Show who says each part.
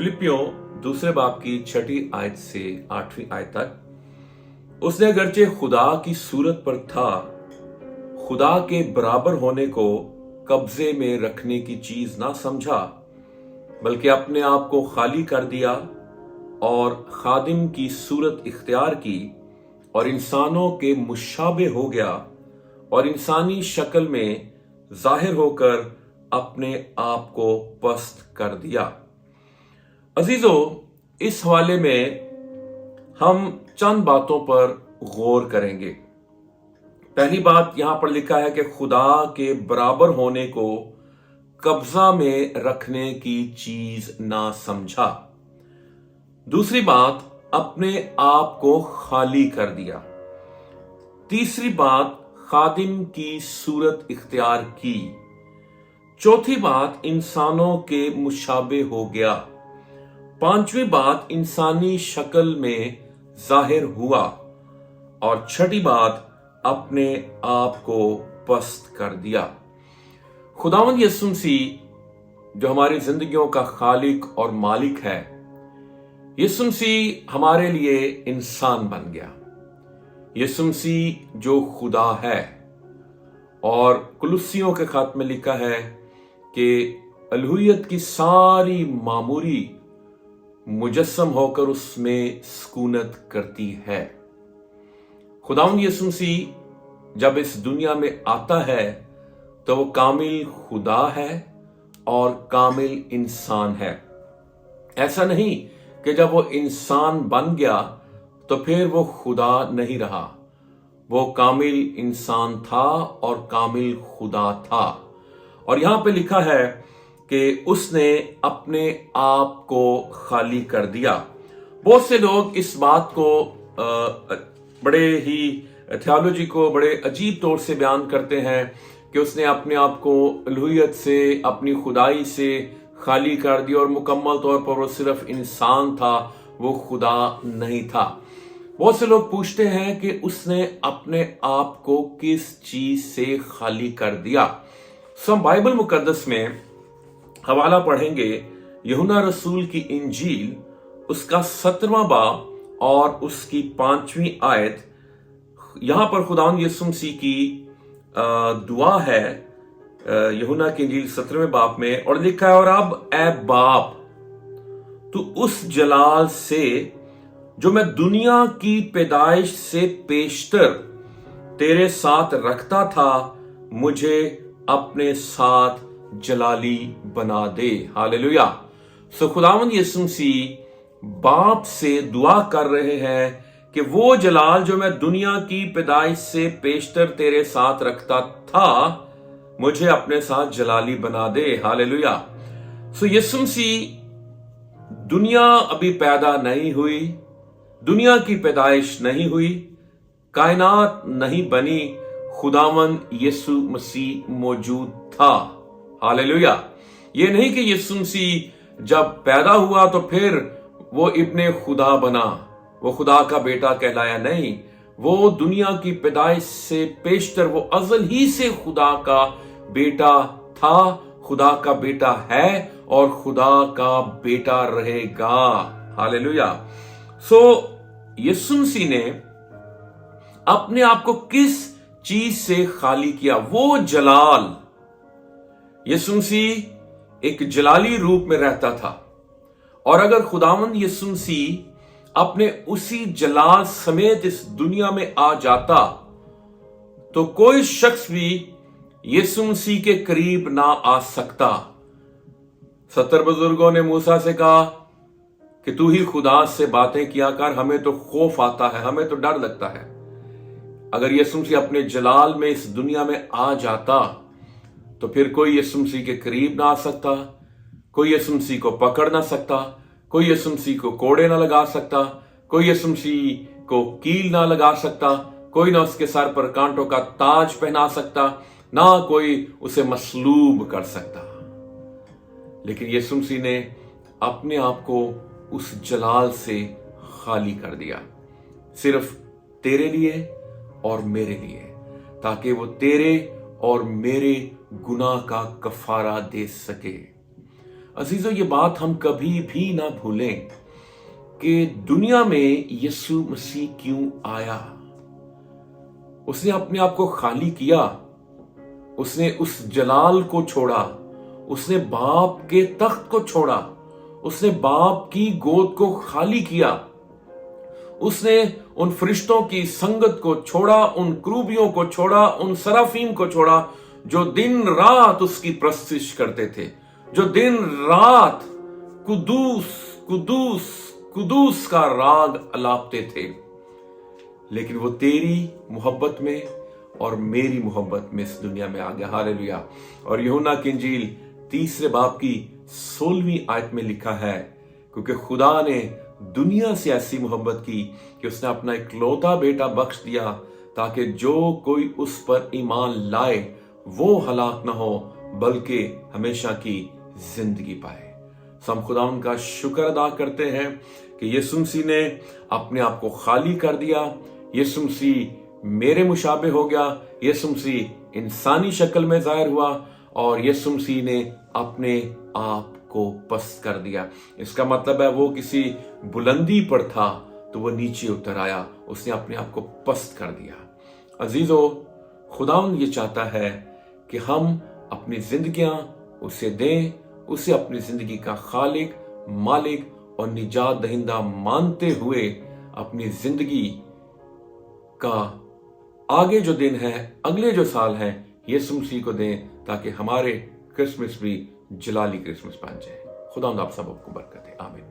Speaker 1: फिलिपियों दूसरे बाब की 6ठी आयत से 8वीं आयत तक उसने अगरचे खुदा की सूरत पर था, खुदा के बराबर होने को कब्जे में रखने की चीज ना समझा, बल्कि अपने आप को खाली कर दिया और खादिम की सूरत इख्तियार की और इंसानों के मुशाबे हो गया और इंसानी शक्ल में जाहिर होकर अपने आप को पस्त कर दिया। अजीजों, इस हवाले में हम चंद बातों पर गौर करेंगे। पहली बात यहां पर लिखा है कि खुदा के बराबर होने को कब्जा में रखने की चीज ना समझा। दूसरी बात, अपने आप को खाली कर दिया। तीसरी बात, खादिम की सूरत इख्तियार की। चौथी बात, इंसानों के मुशाबे हो गया। पांचवी बात, इंसानी शक्ल में जाहिर हुआ। और छठी बात, अपने आप को पस्त कर दिया। खुदावंद यीशु मसीह जो हमारी जिंदगियों का खालिक और मालिक है, यीशु मसीह हमारे लिए इंसान बन गया। यीशु मसीह जो खुदा है, और कुलुस्सियों के खत में लिखा है कि अलूहियत की सारी मामूरी मुजस्सम होकर उसमें सुकूनत करती है। खुदावंद यीशु मसीह जब इस दुनिया में आता है तो वो कामिल खुदा है और कामिल इंसान है। ऐसा नहीं कि जब वो इंसान बन गया तो फिर वो खुदा नहीं रहा। वो कामिल इंसान था और कामिल खुदा था। और यहां पे लिखा है कि उसने अपने आप को खाली कर दिया। बहुत से लोग इस बात को बड़े ही थियोलॉजी को बड़े अजीब तौर से बयान करते हैं कि उसने अपने आप को अलूहियत से, अपनी खुदाई से खाली कर दिया और मुकम्मल तौर पर वो सिर्फ इंसान था, वो खुदा नहीं था। बहुत से लोग पूछते हैं कि उसने अपने आप को किस चीज से खाली कर दिया। हम बाइबल मुकद्दस में हवाला पढ़ेंगे यूहन्ना रसूल की इंजील, उसका 17वां बाब और उसकी 5वीं आयत। यहां पर खुदावंद यीशु मसीह की दुआ है यूहन्ना की इंजील 17वें बाब में, और लिखा है, और अब ए बाप, तू उस जलाल से जो मैं दुनिया की पैदाइश से पेशतर तेरे साथ रखता था, मुझे अपने साथ जलाली बना दे। हालेलुया। सो खुदावंद यीशु मसीह बाप से दुआ कर रहे हैं कि वो जलाल जो मैं दुनिया की पैदाइश से पेशतर तेरे साथ रखता था, मुझे अपने साथ जलाली बना दे। हालेलुया। सो यीशु मसीह, दुनिया अभी पैदा नहीं हुई, दुनिया की पैदाइश नहीं हुई, कायनात नहीं बनी, खुदावंद यीशु मसीह मौजूद था। हालेलुया। ये नहीं कि यीशु मसीह जब पैदा हुआ तो फिर वो इब्ने खुदा बना, वो खुदा का बेटा कहलाया। नहीं, वो दुनिया की पैदाइश से पेशतर, वो अज़ल ही से खुदा का बेटा था, खुदा का बेटा है और खुदा का बेटा रहेगा। हालेलुया। सो यीशु मसीह ने अपने आप को किस चीज से खाली किया? वो जलाल। यीशु मसीह एक जलाली रूप में रहता था, और अगर खुदावंद यीशु मसीह अपने उसी जलाल समेत इस दुनिया में आ जाता तो कोई शख्स भी यीशु मसीह के करीब ना आ सकता। 70 बुजुर्गों ने मूसा से कहा कि तू ही खुदा से बातें किया कर, हमें तो खौफ आता है, हमें तो डर लगता है। अगर यीशु मसीह अपने जलाल में इस दुनिया में आ जाता तो फिर कोई यीशु मसीह के करीब ना आ सकता, कोई यीशु मसीह को पकड़ ना सकता, कोई यीशु मसीह को कोड़े ना लगा सकता, कोई यीशु मसीह को कील ना लगा सकता, कोई ना उसके सर पर कांटों का ताज पहना सकता, ना कोई उसे मसलूब कर सकता। लेकिन यीशु मसीह ने अपने आप को उस जलाल से खाली कर दिया, सिर्फ तेरे लिए और मेरे लिए, ताकि वो तेरे और मेरे गुनाह का कफारा दे सके। अजीजों, ये बात हम कभी भी ना भूलें कि दुनिया में यीशु मसीह क्यों आया। उसने अपने आप को खाली किया, उसने उस जलाल को छोड़ा, उसने बाप के तख्त को छोड़ा, उसने बाप की गोद को खाली किया, उसने उन फरिश्तों की संगत को छोड़ा, उन क्रूबियों को छोड़ा, उन सराफीम को छोड़ा जो दिन रात उसकी प्रस्तुति करते थे, जो दिन रात कुदूस कुदूस कुदूस का राग अलापते थे। लेकिन वो तेरी मोहब्बत में और मेरी मोहब्बत में इस दुनिया में आ गया। हालेलुया। और यूहन्ना की इंजील 3 बाब की 16वीं आयत में लिखा है, क्योंकि खुदा ने दुनिया से ऐसी मोहब्बत की कि उसने अपना इकलौता बेटा बख्श दिया, ताकि जो कोई उस पर ईमान लाए वो हलाक ना हो बल्कि हमेशा की जिंदगी पाए। हम खुदा उनका शुक्र अदा करते हैं कि यीशु मसीह ने अपने आप को खाली कर दिया। यीशु मसीह मेरे मुशाबे हो गया, यीशु मसीह इंसानी शक्ल में जाहिर हुआ और यीशु मसीह ने अपने आप को पस्त कर दिया। इसका मतलब है वो किसी बुलंदी पर था तो वो नीचे उतर आया, उसने अपने आप को पस्त कर दिया। अजीजों, खुदावंद ये चाहता है कि हम अपनी जिंदगियां उसे दें, उसे अपनी जिंदगी का खालिक, मालिक और निजात दहिंदा मानते हुए अपनी जिंदगी का आगे जो दिन है, अगले जो साल है, यीशु मसीह को दें, ताकि हमारे क्रिसमस भी जलाली क्रिसमस बन जाए। खुदा आप सबको बरकत है। आमीन।